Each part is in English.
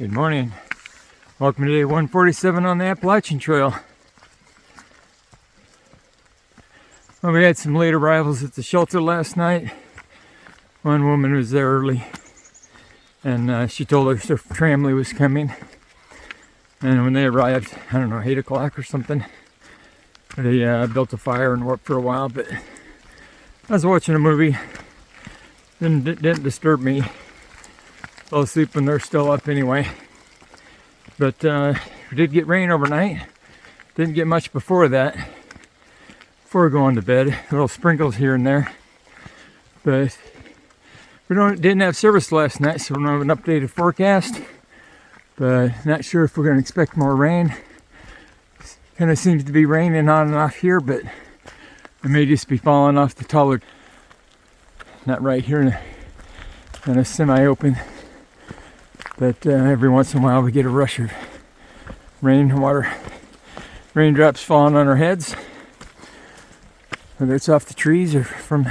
Good morning. Welcome to day 147 on the Appalachian Trail. Well, we had some late arrivals at the shelter last night. One woman was there early, and she told us her family was coming. And when they arrived, I don't know, 8 o'clock or something, they built a fire and worked for a while. But I was watching a movie. Didn't disturb me. Fell asleep when they're still up anyway. But we did get rain overnight. Didn't get much before that. Before going to bed, little sprinkles here and there. But we didn't have service last night, so we don't have an updated forecast. But not sure if we're going to expect more rain. Kind of seems to be raining on and off here, but it may just be falling off the taller. Not right here in a semi-open. But every once in a while we get a rush of raindrops falling on our heads, whether it's off the trees or from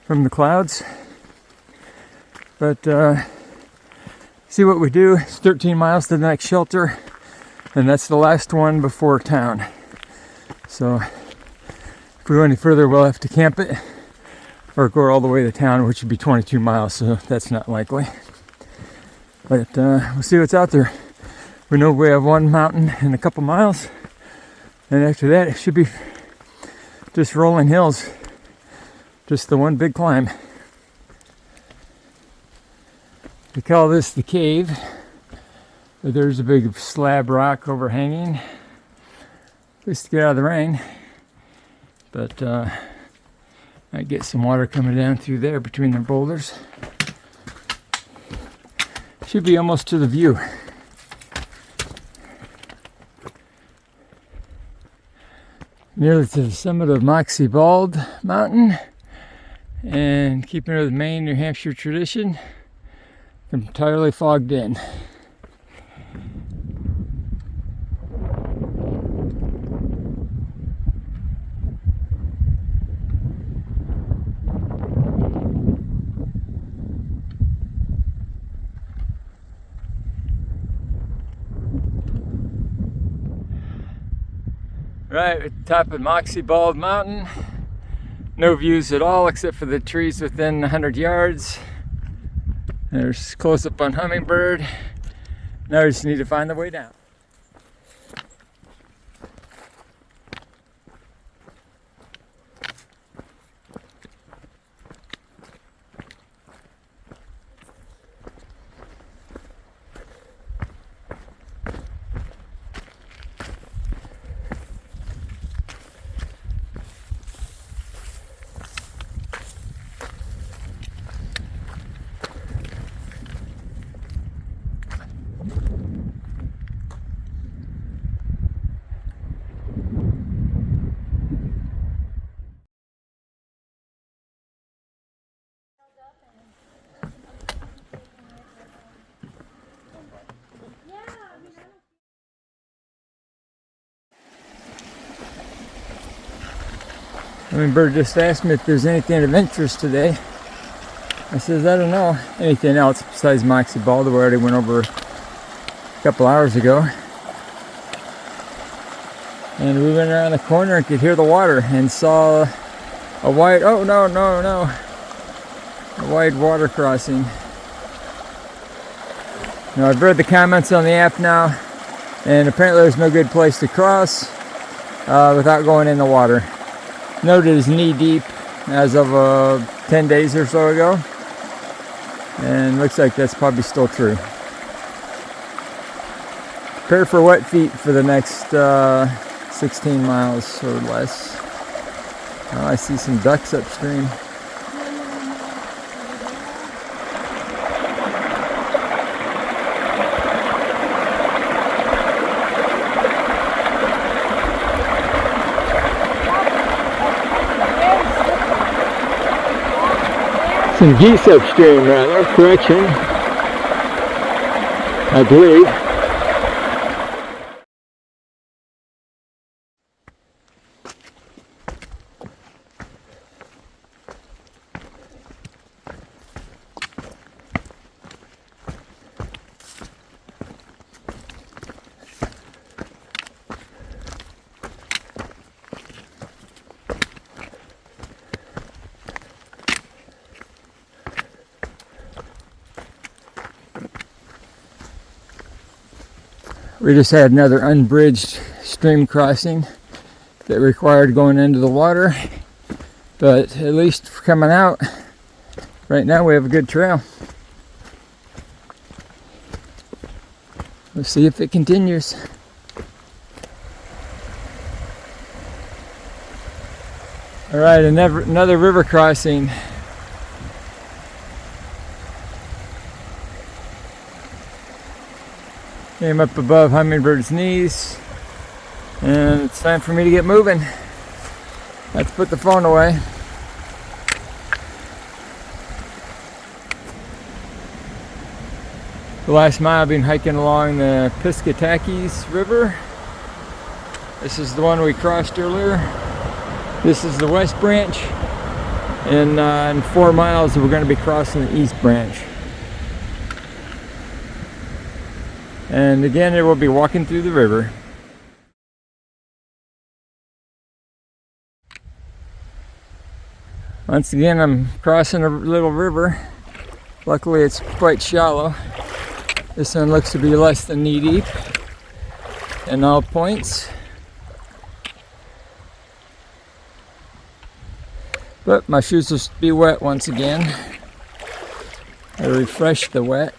the clouds. But see what we do. It's 13 miles to the next shelter, and that's the last one before town. So if we go any further, we'll have to camp it or go all the way to town, which would be 22 miles, so that's not likely. But we'll see what's out there. We know we have one mountain in a couple miles, and after that it should be just rolling hills. Just the one big climb. We call this the cave. But there's a big slab rock overhanging. Just to get out of the rain. But might get some water coming down through there between the boulders. Should be almost to the view. Nearly to the summit of Moxie Bald Mountain, and keeping with Maine, New Hampshire tradition, entirely fogged in. Right at the top of Moxie Bald Mountain. No views at all except for the trees within 100 yards. There's close up on Hummingbird. Now we just need to find the way down. Hummingbird just asked me if there's anything of interest today. I says, I don't know anything else besides Moxie Bald that we already went over a couple hours ago. And we went around the corner and could hear the water and saw a wide, a wide water crossing. Now I've read the comments on the app now, and apparently there's no good place to cross without going in the water. Noted as knee deep as of 10 days or so ago, and looks like that's probably still true. Prepare for wet feet for the next 16 miles or less. Oh, I see some ducks upstream. Some geese upstream, rather, correction, I believe. We just had another unbridged stream crossing that required going into the water, but at least for coming out, right now we have a good trail. Let's see if it continues. All right, another river crossing. Came up above Hummingbird's knees, and it's time for me to get moving. Let's put the phone away. The last mile I've been hiking along the Piscataquis River. This is the one we crossed earlier. This is the west branch, and in 4 miles we're going to be crossing the east branch. And again, it will be walking through the river. Once again, I'm crossing a little river. Luckily, it's quite shallow. This one looks to be less than knee deep in all points. But my shoes will be wet once again. I refresh the wet.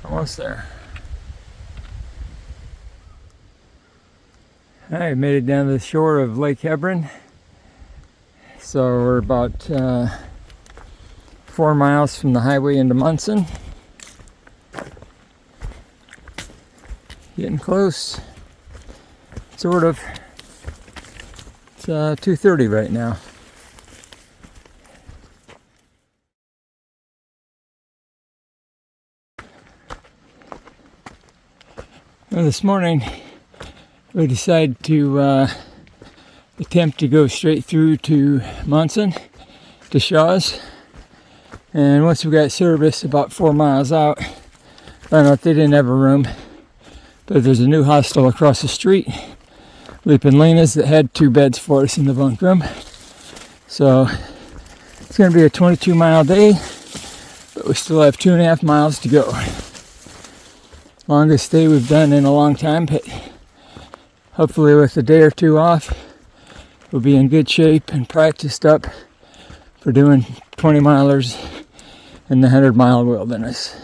Almost there. I made it down to the shore of Lake Hebron. So we're about 4 miles from the highway into Monson. Getting close. Sort of. It's 2:30 right now. Well, this morning we decided to attempt to go straight through to Monson, to Shaw's. And once we got service about 4 miles out, found out they didn't have a room. But there's a new hostel across the street, Leapin' Lena's, that had 2 beds for us in the bunk room. So it's going to be a 22-mile day, but we still have 2.5 miles to go. Longest day we've done in a long time, but hopefully with a day or 2 off, we'll be in good shape and practiced up for doing 20-milers in the 100-mile wilderness.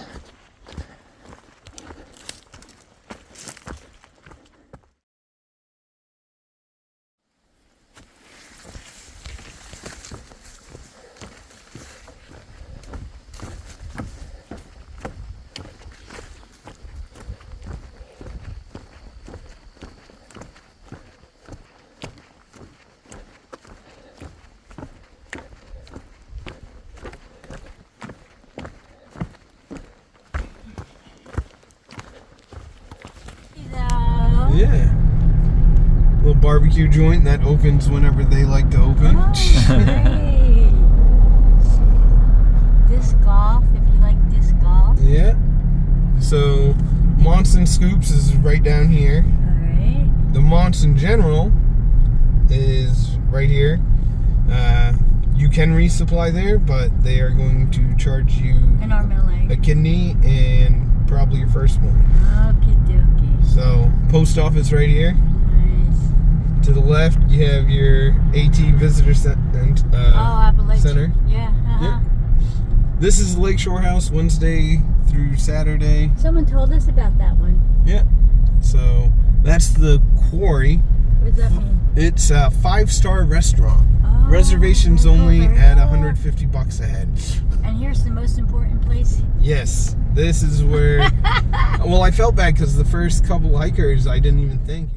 Yeah. Little barbecue joint that opens whenever they like to open. Oh, great. Disc golf, if you like disc golf. Yeah. So, Monson Scoops is right down here. Alright. The Monson General is right here. You can resupply there, but they are going to charge you An arm and a leg. a kidney and probably your first one. Okie dokie. So, post office right here. Nice. To the left, you have your AT Visitor Center. Yeah, Yep. This is Lakeshore House, Wednesday through Saturday. Someone told us about that one. Yeah. So that's the Quarry. What does that mean? It's a 5-star restaurant. Oh, Reservations very only cool, at very cool. $150 a head. And here's the most important place. Yes. This is where... Well, I felt bad because the first couple hikers I didn't even think...